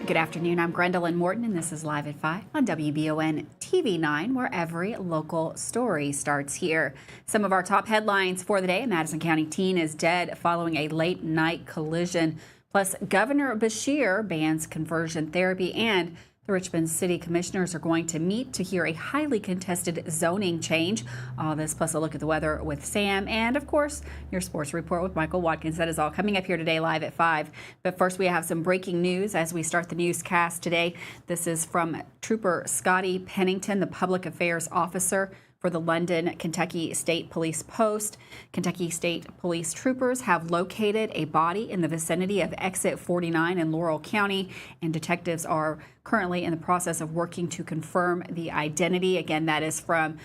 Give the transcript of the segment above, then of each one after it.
Good afternoon. I'm Gwendolyn Morton, and this is Live at 5 on WBON TV 9, where every local story starts here. Some of our top headlines for the day: a Madison County teen is dead following a late-night collision. Plus, Governor Beshear bans conversion therapy, and the Richmond City Commissioners are going to meet to hear a highly contested zoning change. All this plus a look at the weather with Sam, and of course, your sports report with Michael Watkins. That is all coming up here today live at 5. But first, we have some breaking news as we start the newscast today. This is from Trooper Scotty Pennington, the public affairs officer for the London, Kentucky State Police Post. Kentucky State Police troopers have located a body in the vicinity of Exit 49 in Laurel County, and detectives are currently in the process of working to confirm the identity. Again, that is from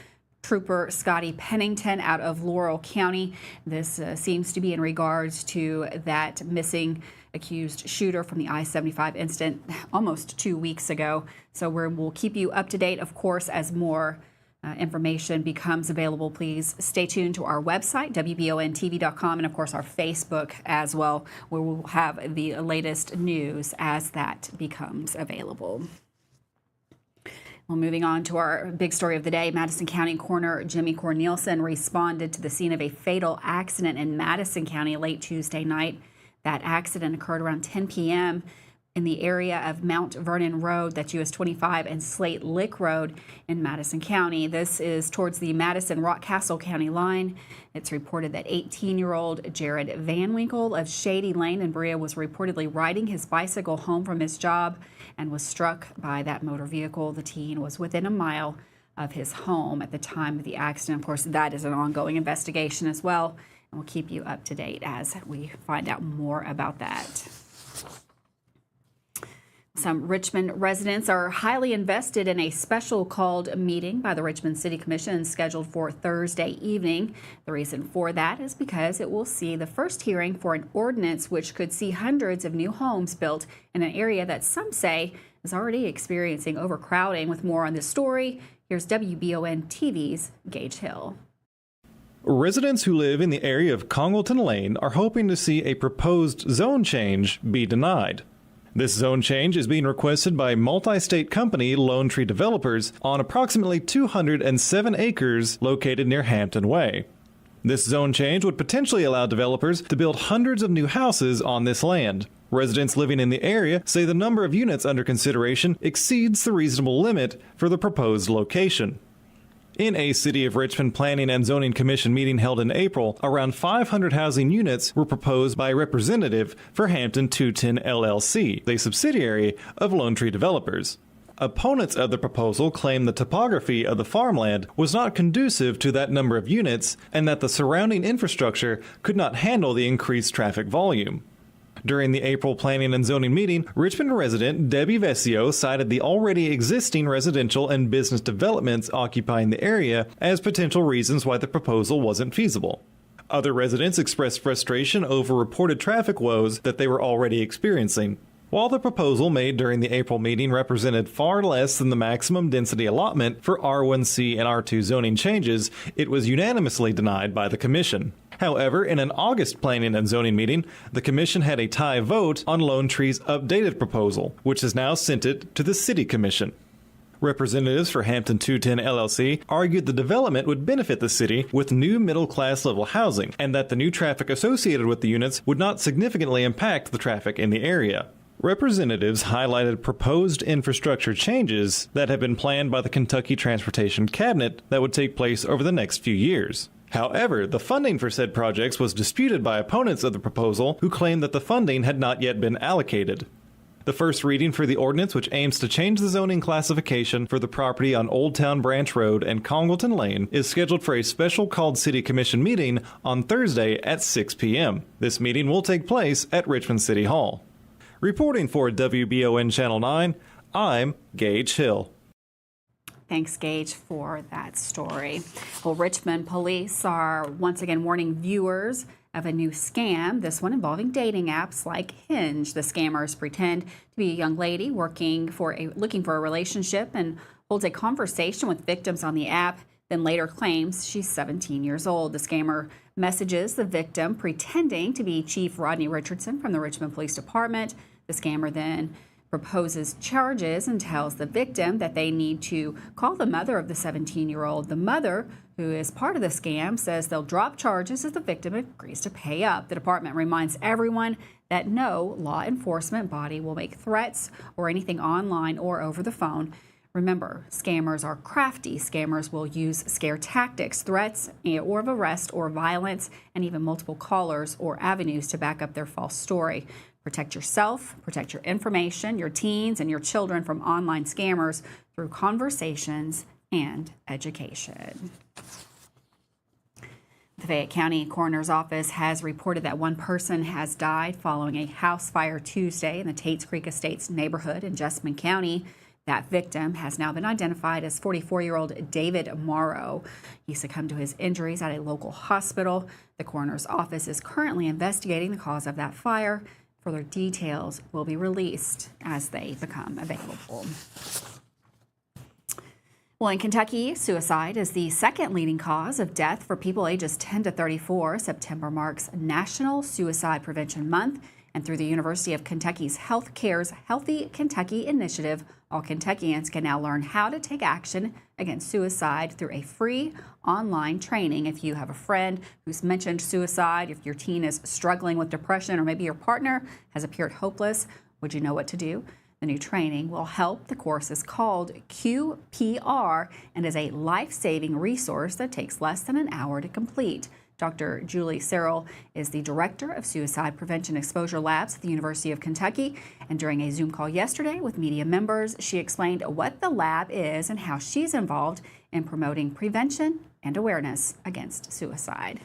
Trooper Scotty Pennington out of Laurel County. This seems to be in regards to that missing accused shooter from the I-75 incident almost 2 weeks ago. So we'll keep you up to date, of course, as more information becomes available. Please stay tuned to our website, WBONTV.com, and of course our Facebook as well, where we'll have the latest news as that becomes available. Well, moving on to our big story of the day, Madison County Coroner Jimmy Cornelison responded to the scene of a fatal accident in Madison County late Tuesday night. That accident occurred around 10 p.m. in the area of Mount Vernon Road, that's US 25, and Slate Lick Road in Madison County. This is towards the Madison-Rockcastle County line. It's reported that 18-year-old Jared Van Winkle of Shady Lane in Berea was reportedly riding his bicycle home from his job and was struck by that motor vehicle. The teen was within a mile of his home at the time of the accident. Of course, that is an ongoing investigation as well, and we'll keep you up to date as we find out more about that. Some Richmond residents are highly invested in a special called meeting by the Richmond City Commission scheduled for Thursday evening. The reason for that is because it will see the first hearing for an ordinance which could see hundreds of new homes built in an area that some say is already experiencing overcrowding. With more on this story, here's WBON TV's Gage Hill. Residents who live in the area of Congleton Lane are hoping to see a proposed zone change be denied. This zone change is being requested by multi-state company Lone Tree Developers on approximately 207 acres located near Hampton Way. This zone change would potentially allow developers to build hundreds of new houses on this land. Residents living in the area say the number of units under consideration exceeds the reasonable limit for the proposed location. In a City of Richmond Planning and Zoning Commission meeting held in April, around 500 housing units were proposed by a representative for Hampton 210 LLC, a subsidiary of Lone Tree Developers. Opponents of the proposal claim the topography of the farmland was not conducive to that number of units and that the surrounding infrastructure could not handle the increased traffic volume. During the April Planning and Zoning meeting, Richmond resident Debbie Vesio cited the already existing residential and business developments occupying the area as potential reasons why the proposal wasn't feasible. Other residents expressed frustration over reported traffic woes that they were already experiencing. While the proposal made during the April meeting represented far less than the maximum density allotment for R1C and R2 zoning changes, it was unanimously denied by the Commission. However, in an August Planning and Zoning meeting, the Commission had a tie vote on Lone Tree's updated proposal, which has now sent it to the City Commission. Representatives for Hampton 210 LLC argued the development would benefit the city with new middle-class level housing, and that the new traffic associated with the units would not significantly impact the traffic in the area. Representatives highlighted proposed infrastructure changes that have been planned by the Kentucky Transportation Cabinet that would take place over the next few years. However, the funding for said projects was disputed by opponents of the proposal who claimed that the funding had not yet been allocated. The first reading for the ordinance, which aims to change the zoning classification for the property on Old Town Branch Road and Congleton Lane, is scheduled for a special called City Commission meeting on Thursday at 6 p.m. This meeting will take place at Richmond City Hall. Reporting for WBON Channel 9, I'm Gage Hill. Thanks, Gage, for that story. Well, Richmond Police are once again warning viewers of a new scam, this one involving dating apps like Hinge. The scammers pretend to be a young lady looking for a relationship and holds a conversation with victims on the app, then later claims she's 17 years old. The scammer messages the victim pretending to be Chief Rodney Richardson from the Richmond Police Department. The scammer then proposes charges and tells the victim that they need to call the mother of the 17-year-old. The mother, who is part of the scam, says they'll drop charges if the victim agrees to pay up. The department reminds everyone that no law enforcement body will make threats or anything online or over the phone. Remember, scammers are crafty. Scammers will use scare tactics, threats, or of arrest or violence, and even multiple callers or avenues to back up their false story. Protect yourself, protect your information, your teens, and your children from online scammers through conversations and education. The Fayette County Coroner's Office has reported that one person has died following a house fire Tuesday in the Tates Creek Estates neighborhood in Jessamine County. That victim has now been identified as 44-year-old David Morrow. He succumbed to his injuries at a local hospital. The coroner's office is currently investigating the cause of that fire. Further details will be released as they become available. Well, in Kentucky, suicide is the second leading cause of death for people ages 10 to 34. September marks National Suicide Prevention Month, and through the University of Kentucky's Health Care's Healthy Kentucky initiative, all Kentuckians can now learn how to take action against suicide through a free online training. If you have a friend who's mentioned suicide, if your teen is struggling with depression, or maybe your partner has appeared hopeless, would you know what to do? The new training will help. The course is called QPR and is a life-saving resource that takes less than an hour to complete. Dr. Julie Searle is the Director of Suicide Prevention Exposure Labs at the University of Kentucky. And during a Zoom call yesterday with media members, she explained what the lab is and how she's involved in promoting prevention and awareness against suicide.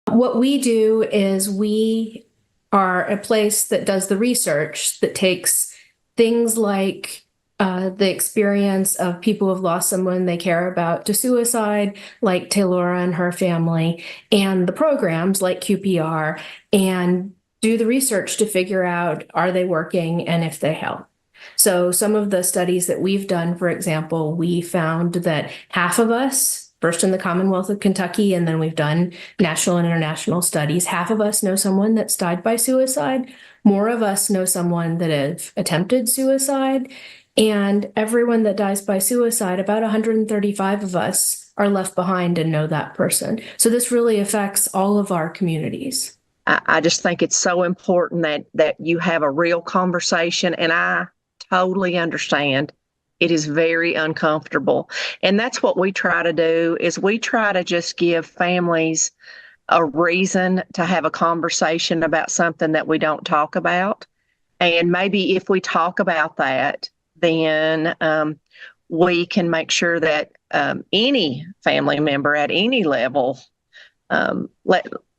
What we do is we are a place that does the research that takes things like the experience of people who have lost someone they care about to suicide, like Taylora and her family, and the programs like QPR, and do the research to figure out, are they working and if they help. So some of the studies that we've done, for example, we found that half of us, first in the Commonwealth of Kentucky, and then we've done national and international studies, half of us know someone that's died by suicide. More of us know someone that have attempted suicide. And everyone that dies by suicide, about 135 of us are left behind and know that person. So this really affects all of our communities. I just think it's so important that you have a real conversation, and I totally understand it is very uncomfortable. And that's what we try to do, is we try to just give families a reason to have a conversation about something that we don't talk about. And maybe if we talk about that, then we can make sure that any family member at any level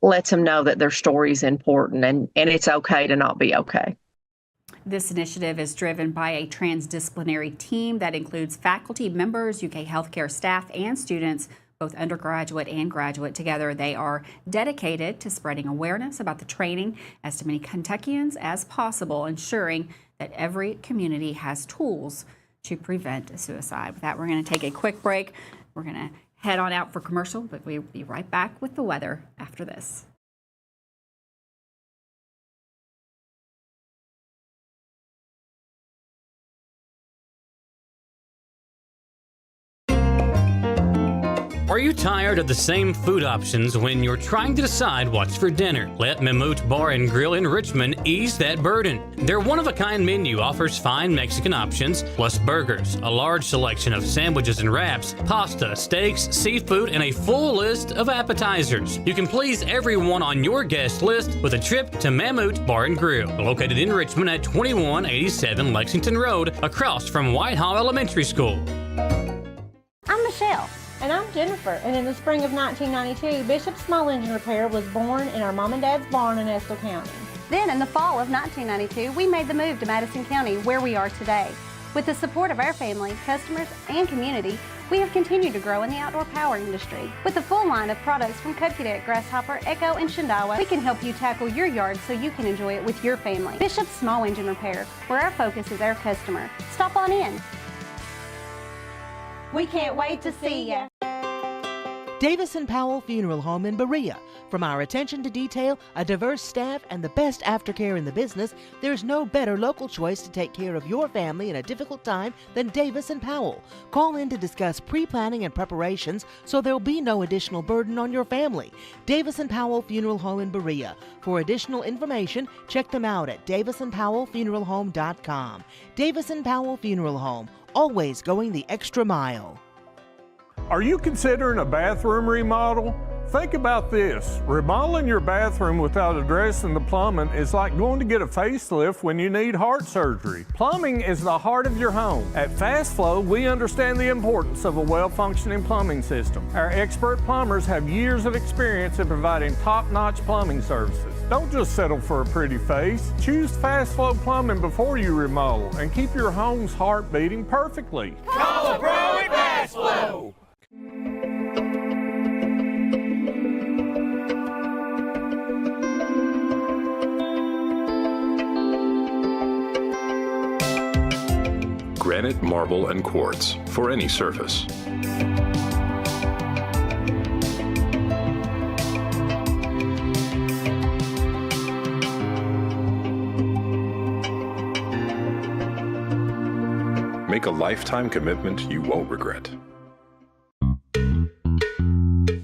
lets them know that their story is important and it's okay to not be okay. This initiative is driven by a transdisciplinary team that includes faculty members, UK healthcare staff, and students, both undergraduate and graduate. Together, they are dedicated to spreading awareness about the training as to many Kentuckians as possible, ensuring that every community has tools to prevent suicide. With that, we're going to take a quick break. We're going to head on out for commercial, but we'll be right back with the weather after this. Are you tired of the same food options when you're trying to decide what's for dinner? Let Mammut Bar and Grill in Richmond ease that burden. Their one-of-a-kind menu offers fine Mexican options, plus burgers, a large selection of sandwiches and wraps, pasta, steaks, seafood, and a full list of appetizers. You can please everyone on your guest list with a trip to Mammut Bar and Grill, located in Richmond at 2187 Lexington Road, across from Whitehall Elementary School. I'm Michelle. And I'm Jennifer, and in the spring of 1992, Bishop Small Engine Repair was born in our mom and dad's barn in Estill County. Then in the fall of 1992, we made the move to Madison County, where we are today. With the support of our family, customers, and community, we have continued to grow in the outdoor power industry. With a full line of products from Cupcadet, Grasshopper, Echo, and Shindawa, we can help you tackle your yard so you can enjoy it with your family. Bishop Small Engine Repair, where our focus is our customer. Stop on in. We can't wait to see ya. Davis & Powell Funeral Home in Berea. From our attention to detail, a diverse staff, and the best aftercare in the business, there's no better local choice to take care of your family in a difficult time than Davis & Powell. Call in to discuss pre-planning and preparations so there'll be no additional burden on your family. Davis & Powell Funeral Home in Berea. For additional information, check them out at davisandpowellfuneralhome.com. Davis & Powell Funeral Home, always going the extra mile. Are you considering a bathroom remodel? Think about this. Remodeling your bathroom without addressing the plumbing is like going to get a facelift when you need heart surgery. Plumbing is the heart of your home. At Fast Flow, we understand the importance of a well-functioning plumbing system. Our expert plumbers have years of experience in providing top-notch plumbing services. Don't just settle for a pretty face. Choose Fast Flow Plumbing before you remodel and keep your home's heart beating perfectly. Call a pro at Fast Flow! Granite, marble, and quartz for any surface. Make a lifetime commitment you won't regret.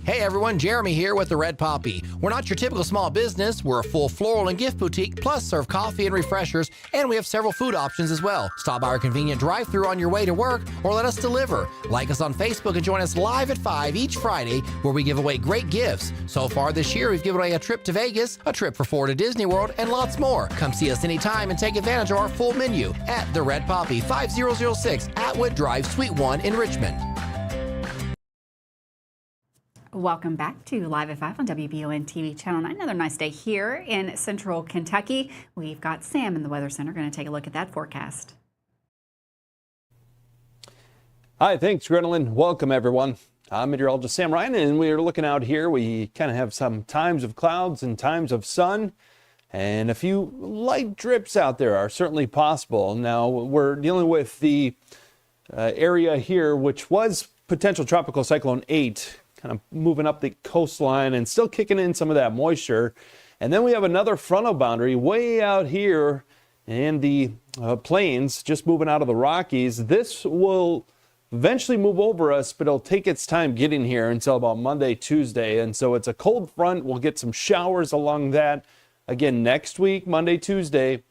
Hey everyone, Jeremy here with the Red Poppy. We're not your typical small business. We're a full floral and gift boutique, plus serve coffee and refreshers, and we have several food options as well. Stop by our convenient drive-thru on your way to work or let us deliver. Like us on Facebook and join us live at 5 each Friday where we give away great gifts. So far this year, we've given away a trip to Vegas, a trip for 4 to Disney World, and lots more. Come see us anytime and take advantage of our full menu at the Red Poppy, 5006 Atwood Drive, Suite 1 in Richmond. Welcome back to Live at 5 on WBON TV Channel 9. Another nice day here in central Kentucky. We've got Sam in the Weather Center. Going to take a look at that forecast. Hi, thanks, Gwendolyn. Welcome, everyone. I'm meteorologist Sam Ryan, and we're looking out here. We kind of have some times of clouds and times of sun, and a few light drips out there are certainly possible. Now, we're dealing with the area here, which was potential Tropical Cyclone 8, kind of moving up the coastline and still kicking in some of that moisture. And then we have another frontal boundary way out here in the plains, just moving out of the Rockies. This will eventually move over us, but it'll take its time getting here until about Monday, Tuesday. And so it's a cold front. We'll get some showers along that again next week, Monday, Tuesday,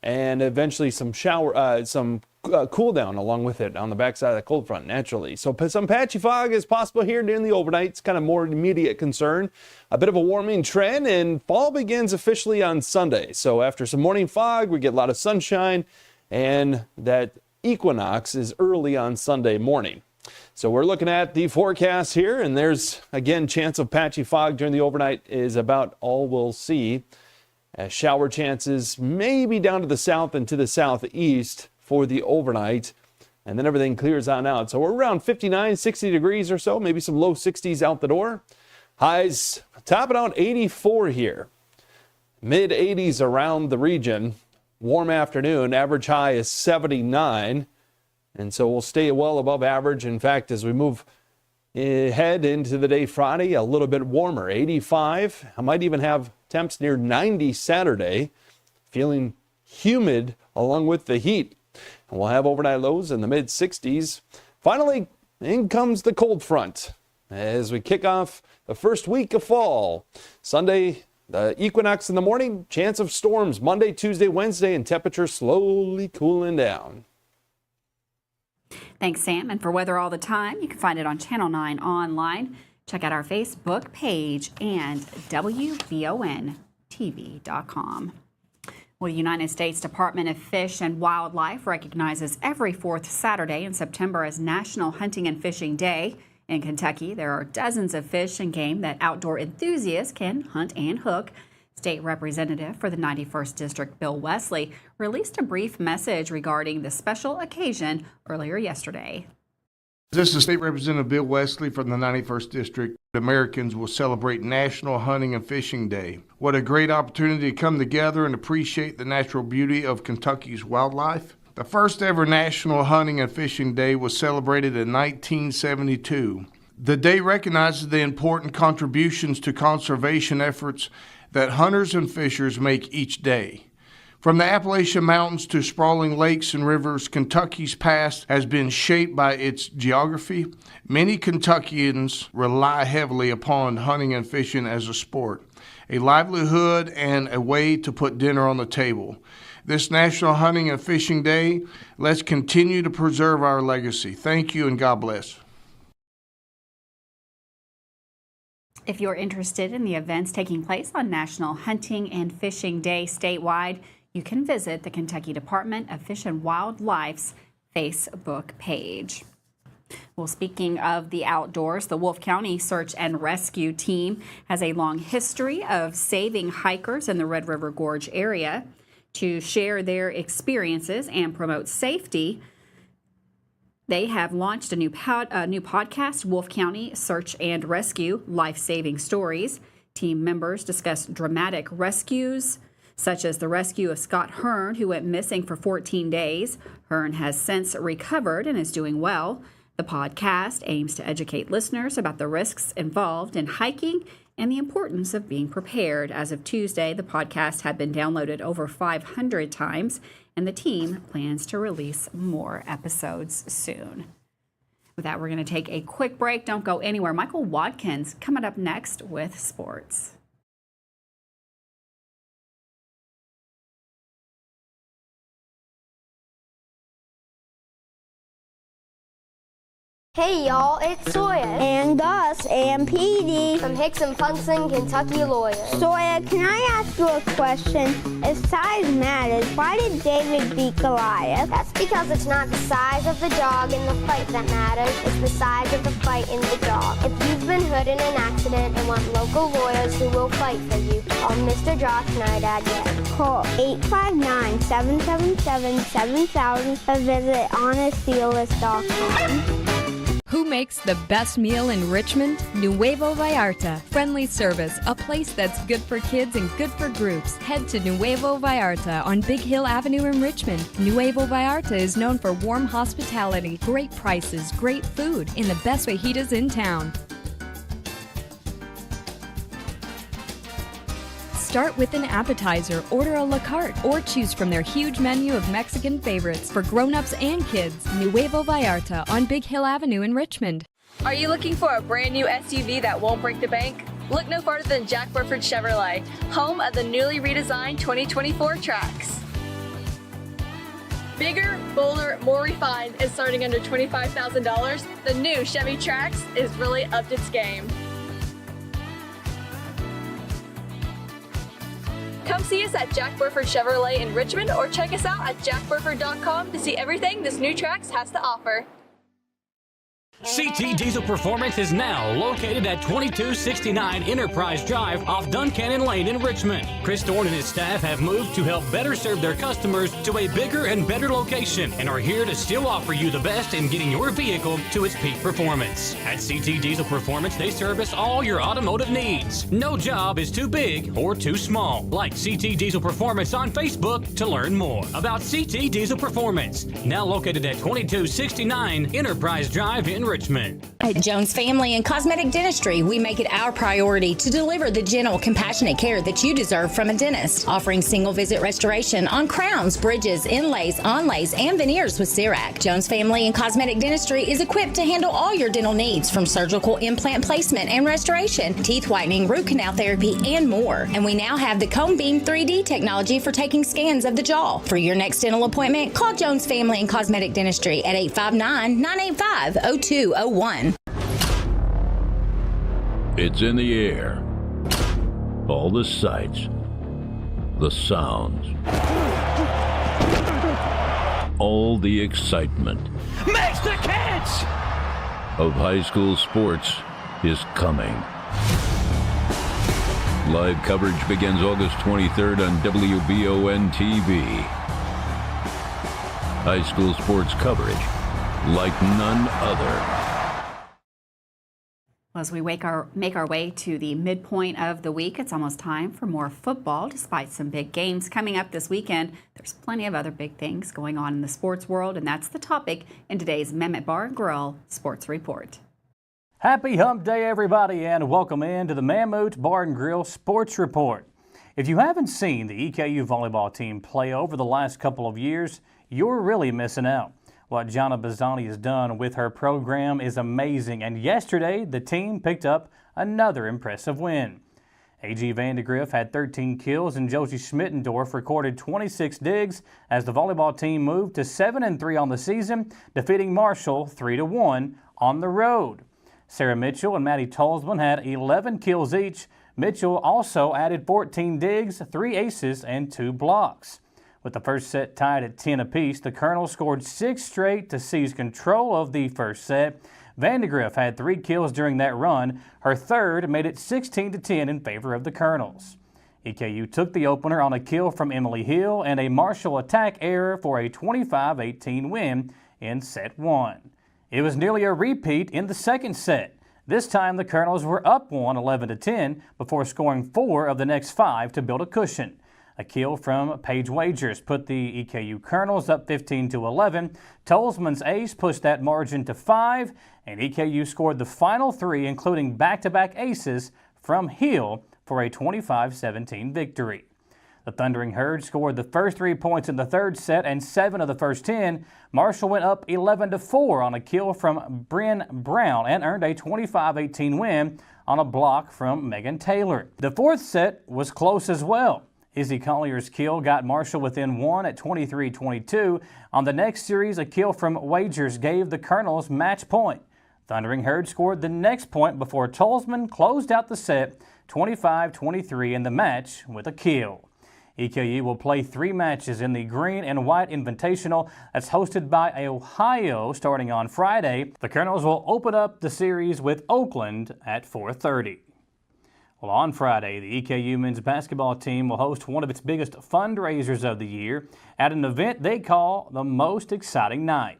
and eventually some cool down along with it on the backside of the cold front naturally. So some patchy fog is possible here during the overnight. It's kind of more immediate concern. A bit of a warming trend, and fall begins officially on Sunday. So after some morning fog, we get a lot of sunshine, and that equinox is early on Sunday morning. So we're looking at the forecast here, and there's again chance of patchy fog during the overnight is about all we'll see. Shower chances maybe down to the south and to the southeast for the overnight, and then everything clears on out. So we're around 59, 60 degrees or so, maybe some low 60s out the door. Highs topping out 84 here. Mid 80s around the region. Warm afternoon, average high is 79, and so we'll stay well above average. In fact, as we move head into the day Friday, a little bit warmer, 85. I might even have temps near 90 Saturday, feeling humid along with the heat. And we'll have overnight lows in the mid 60s. Finally, in comes the cold front as we kick off the first week of fall. Sunday, the equinox in the morning, chance of storms Monday, Tuesday, Wednesday, and temperatures slowly cooling down. Thanks, Sam. And for weather all the time, you can find it on Channel 9 online. Check out our Facebook page and WBONTV.com. Well, the United States Department of Fish and Wildlife recognizes every fourth Saturday in September as National Hunting and Fishing Day. In Kentucky, there are dozens of fish and game that outdoor enthusiasts can hunt and hook. State Representative for the 91st District, Bill Wesley, released a brief message regarding the special occasion earlier yesterday. This is State Representative Bill Wesley from the 91st District. Americans will celebrate National Hunting and Fishing Day. What a great opportunity to come together and appreciate the natural beauty of Kentucky's wildlife. The first ever National Hunting and Fishing Day was celebrated in 1972. The day recognizes the important contributions to conservation efforts that hunters and fishers make each day. From the Appalachian Mountains to sprawling lakes and rivers, Kentucky's past has been shaped by its geography. Many Kentuckians rely heavily upon hunting and fishing as a sport, a livelihood, and a way to put dinner on the table. This National Hunting and Fishing Day, let's continue to preserve our legacy. Thank you and God bless. If you're interested in the events taking place on National Hunting and Fishing Day statewide, you can visit the Kentucky Department of Fish and Wildlife's Facebook page. Well, speaking of the outdoors, the Wolfe County Search and Rescue Team has a long history of saving hikers in the Red River Gorge area. To share their experiences and promote safety, they have launched a new podcast, Wolfe County Search and Rescue Life-Saving Stories. Team members discuss dramatic rescues, such as the rescue of Scott Hearn, who went missing for 14 days. Hearn has since recovered and is doing well. The podcast aims to educate listeners about the risks involved in hiking and the importance of being prepared. As of Tuesday, the podcast had been downloaded over 500 times, and the team plans to release more episodes soon. With that, we're going to take a quick break. Don't go anywhere. Michael Watkins coming up next with sports. Hey y'all, it's Sawyer. And Gus and Petey. From Hicks and Punson, Kentucky lawyers. Sawyer, can I ask you a question? If size matters, why did David beat Goliath? That's because it's not the size of the dog in the fight that matters, it's the size of the fight in the dog. If you've been hurt in an accident and want local lawyers who will fight for you, call Mr. Josh Nydad yet. Call 859-777-7000 or visit honestdealist.com. Who makes the best meal in Richmond? Nuevo Vallarta. Friendly service, a place that's good for kids and good for groups. Head to Nuevo Vallarta on Big Hill Avenue in Richmond. Nuevo Vallarta is known for warm hospitality, great prices, great food, and the best fajitas in town. Start with an appetizer, order a la carte, or choose from their huge menu of Mexican favorites for grown-ups and kids. Nuevo Vallarta on Big Hill Avenue in Richmond. Are you looking for a brand new SUV that won't break the bank? Look no further than Jack Burford Chevrolet, home of the newly redesigned 2024 Trax. Bigger, bolder, more refined, and starting under $25,000, the new Chevy Trax is really upped its game. Come see us at Jack Burford Chevrolet in Richmond or check us out at jackburford.com to see everything this new Trax has to offer. CT Diesel Performance is now located at 2269 Enterprise Drive off Duncannon Lane in Richmond. Chris Thorne and his staff have moved to help better serve their customers to a bigger and better location and are here to still offer you the best in getting your vehicle to its peak performance. At CT Diesel Performance, they service all your automotive needs. No job is too big or too small. Like CT Diesel Performance on Facebook to learn more about CT Diesel Performance. Now located at 2269 Enterprise Drive in Richmond. At Jones Family and Cosmetic Dentistry, we make it our priority to deliver the gentle, compassionate care that you deserve from a dentist. Offering single visit restoration on crowns, bridges, inlays, onlays, and veneers with CERAC. Jones Family and Cosmetic Dentistry is equipped to handle all your dental needs, from surgical implant placement and restoration, teeth whitening, root canal therapy, and more. And we now have the Cone Beam 3D technology for taking scans of the jaw. For your next dental appointment, call Jones Family and Cosmetic Dentistry at 859-985-0201. It's in the air. All the sights, the sounds, all the excitement. Makes the catch! Of high school sports is coming. Live coverage begins August 23rd on WBON TV. High school sports coverage like none other. As we make our way to the midpoint of the week, it's almost time for more football. Despite some big games coming up this weekend, there's plenty of other big things going on in the sports world, and that's the topic in today's Mehmet Bar and Grill Sports Report. Happy Hump Day, everybody, and welcome in to the Mammoth Bar and Grill Sports Report. If you haven't seen the EKU volleyball team play over the last couple of years, you're really missing out. What Gianna Bazzani has done with her program is amazing, and yesterday the team picked up another impressive win. A.G. Vandegrift had 13 kills and Josie Schmittendorf recorded 26 digs as the volleyball team moved to 7-3 on the season, defeating Marshall 3-1 on the road. Sarah Mitchell and Maddie Tolsman had 11 kills each. Mitchell also added 14 digs, 3 aces, and 2 blocks. With the first set tied at 10 apiece, the Colonels scored 6 straight to seize control of the first set. Vandegrift had 3 kills during that run. Her third made it 16-10 in favor of the Colonels. EKU took the opener on a kill from Emily Hill and a Marshall attack error for a 25-18 win in set 1. It was nearly a repeat in the second set. This time the Colonels were up 1 11-10 before scoring 4 of the next 5 to build a cushion. A kill from Paige Wagers put the EKU Colonels up 15-11. Tolsman's ace pushed that margin to 5, and EKU scored the final 3, including back-to-back aces from Hill for a 25-17 victory. The Thundering Herd scored the first 3 points in the third set and 7 of the first 10. Marshall went up 11-4 on a kill from Bryn Brown and earned a 25-18 win on a block from Megan Taylor. The fourth set was close as well. Izzy Collier's kill got Marshall within 1 at 23-22. On the next series, a kill from Wagers gave the Colonels match point. Thundering Herd scored the next point before Tolsman closed out the set 25-23 in the match with a kill. EKU will play 3 matches in the Green and White Invitational that's hosted by Ohio starting on Friday. The Colonels will open up the series with Oakland at 4:30. Well, on Friday, the EKU men's basketball team will host one of its biggest fundraisers of the year at an event they call the Most Exciting Night.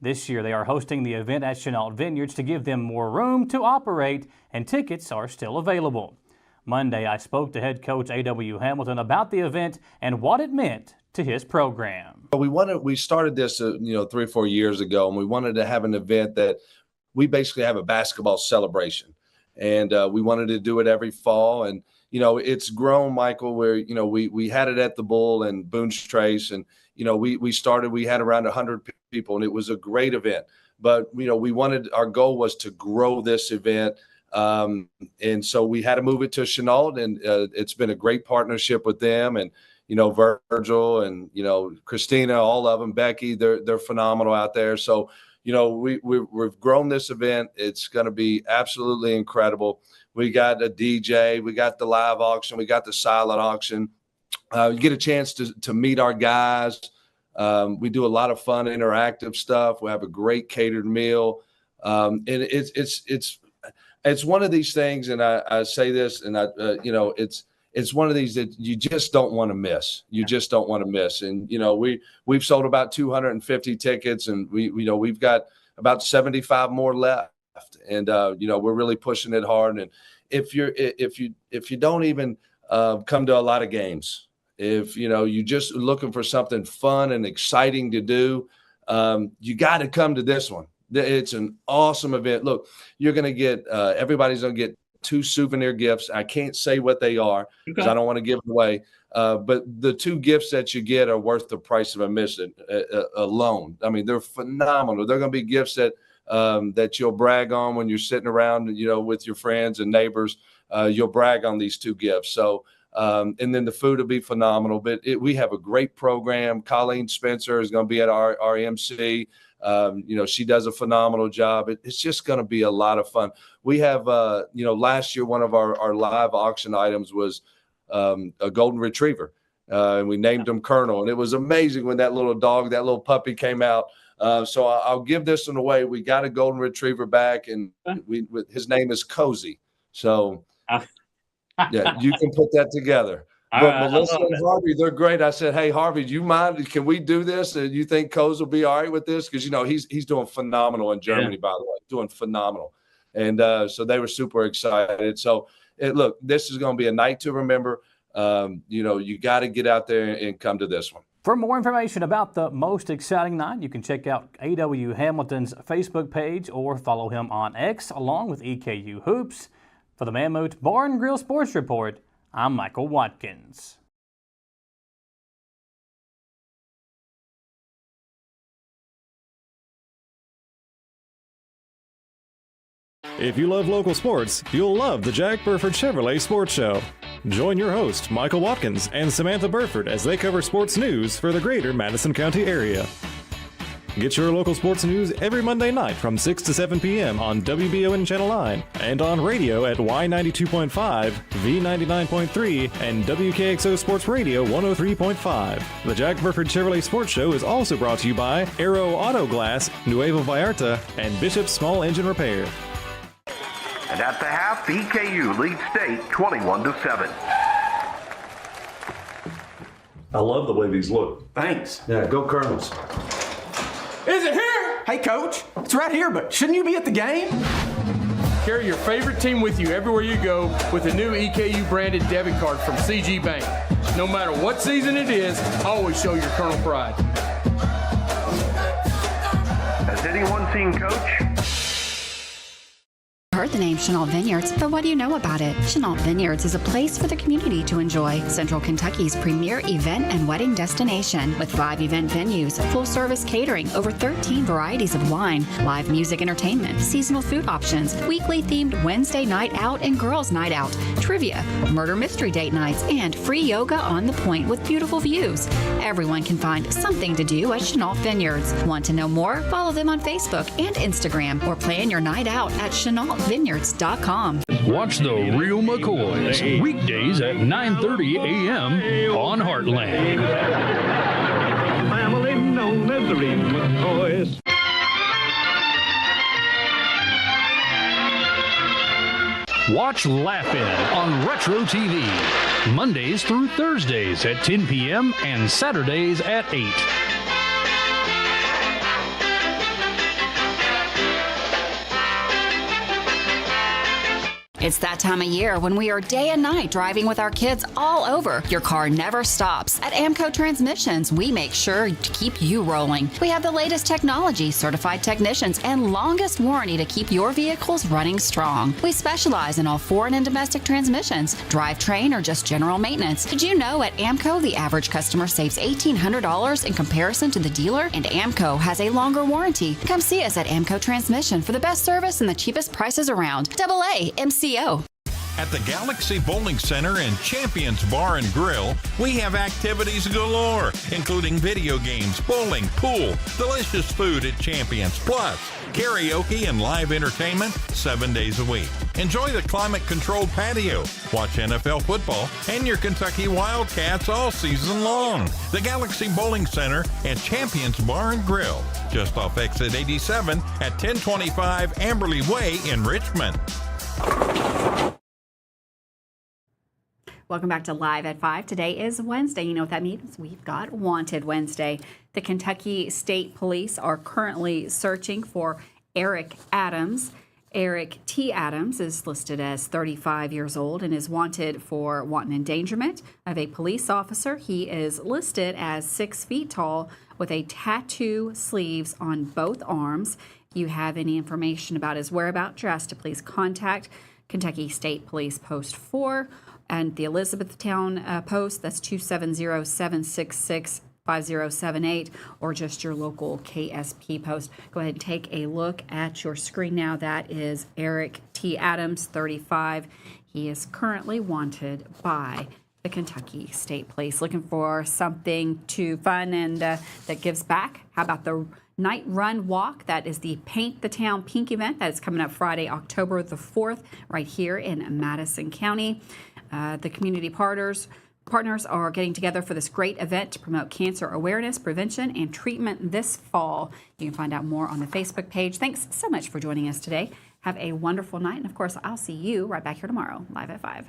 This year, they are hosting the event at Chenault Vineyards to give them more room to operate, and tickets are still available. Monday, I spoke to head coach A.W. Hamilton about the event and what it meant to his program. We started this 3 or 4 years ago, and we wanted to have an event that we basically have a basketball celebration. And we wanted to do it every fall. And, it's grown, Michael, where, we had it at the Bull and Boone's Trace. And, we had around 100 people, and it was a great event. But, our goal was to grow this event. And so we had to move it to Chenault, and it's been a great partnership with them. And, Virgil and, Christina, all of them, Becky, they're phenomenal out there. So, we've grown this event. It's going to be absolutely incredible. We got a DJ, we got the live auction, we got the silent auction. You get a chance to meet our guys. We do a lot of fun, interactive stuff. We have a great catered meal. And it's one of these things, and I say this, and it's one of these that you just don't want to miss. You just don't want to miss. And we've sold about 250 tickets, and we've got about 75 more left. And we're really pushing it hard. And if you don't even come to a lot of games, if you're just looking for something fun and exciting to do, you got to come to this one. It's an awesome event. Look, you're going to get everybody's going to get 2 souvenir gifts. I can't say what they are because I don't want to give them away. But the 2 gifts that you get are worth the price of admission alone. I mean, they're phenomenal. They're going to be gifts that you'll brag on when you're sitting around, with your friends and neighbors. You'll brag on these 2 gifts. So, and then the food will be phenomenal. But we have a great program. Colleen Spencer is going to be at our MC. She does a phenomenal job. It's just going to be a lot of fun. We have, last year, one of our live auction items was a golden retriever. And we named him Colonel. And it was amazing when that little dog, that little puppy came out. So I'll give this one away. We got a golden retriever back, and his name is Cozy. So, yeah, you can put that together. But Melissa and Harvey, they're great. I said, hey, Harvey, do you mind? Can we do this? And you think Coz will be all right with this? Because, he's doing phenomenal in Germany, by the way, doing phenomenal. And so they were super excited. So, look, this is going to be a night to remember. You got to get out there and come to this one. For more information about the most exciting night, you can check out A.W. Hamilton's Facebook page or follow him on X along with EKU Hoops. For the Mammoth Bar and Grill Sports Report, I'm Michael Watkins. If you love local sports, you'll love the Jack Burford Chevrolet Sports Show. Join your host, Michael Watkins, and Samantha Burford as they cover sports news for the greater Madison County area. Get your local sports news every Monday night from 6 to 7 p.m. on WBON Channel 9 and on radio at Y92.5, V99.3, and WKXO Sports Radio 103.5. The Jack Burford Chevrolet Sports Show is also brought to you by Aero Auto Glass, Nuevo Vallarta, and Bishop's Small Engine Repair. And at the half, EKU leads state 21-7. I love the way these look. Thanks. Yeah, go Colonels. Is it here? Hey, Coach. It's right here, but shouldn't you be at the game? Carry your favorite team with you everywhere you go with a new EKU branded debit card from CG Bank. No matter what season it is, always show your Colonel pride. Has anyone seen Coach? Heard the name Chenault Vineyards, but what do you know about it? Chenault Vineyards is a place for the community to enjoy. Central Kentucky's premier event and wedding destination with 5 event venues, full-service catering, over 13 varieties of wine, live music entertainment, seasonal food options, weekly themed Wednesday night out and girls night out, trivia, murder mystery date nights, and free yoga on the point with beautiful views. Everyone can find something to do at Chenault Vineyards. Want to know more? Follow them on Facebook and Instagram or plan your night out at ChenaultVineyards.com. Watch the Real McCoys weekdays at 9:30 a.m. on Heartland. Family known as the Real McCoys. Watch Laugh-In on Retro TV Mondays through Thursdays at 10 p.m. and Saturdays at 8. It's that time of year when we are day and night driving with our kids all over. Your car never stops. At AMCO Transmissions, we make sure to keep you rolling. We have the latest technology, certified technicians, and longest warranty to keep your vehicles running strong. We specialize in all foreign and domestic transmissions, drivetrain, or just general maintenance. Did you know at AMCO the average customer saves $1,800 in comparison to the dealer? And AMCO has a longer warranty. Come see us at AMCO Transmission for the best service and the cheapest prices around. AA MCO. At the Galaxy Bowling Center and Champions Bar and Grill, we have activities galore, including video games, bowling, pool, delicious food at Champions, plus karaoke and live entertainment 7 days a week. Enjoy the climate-controlled patio, watch NFL football, and your Kentucky Wildcats all season long. The Galaxy Bowling Center and Champions Bar and Grill, just off exit 87 at 1025 Amberley Way in Richmond. Welcome back to Live at 5. Today is Wednesday. You know what that means? We've got Wanted Wednesday. The Kentucky State Police are currently searching for Eric Adams. Eric T. Adams is listed as 35 years old and is wanted for wanton endangerment of a police officer. He is listed as 6 feet tall with a tattoo sleeves on both arms. If you have any information about his whereabouts, you're asked to please contact Kentucky State Police Post 4 and the Elizabethtown Post. That's 270-766-5078, or just your local KSP post. Go ahead and take a look at your screen now. That is Eric T. Adams, 35. He is currently wanted by the Kentucky State Police. Looking for something to fun and that gives back? How about the Night Run Walk? That is the Paint the Town Pink event that is coming up Friday, October the 4th, right here in Madison County. The community partners are getting together for this great event to promote cancer awareness, prevention, and treatment this fall. You can find out more on the Facebook page. Thanks so much for joining us today. Have a wonderful night. And, of course, I'll see you right back here tomorrow, Live at 5.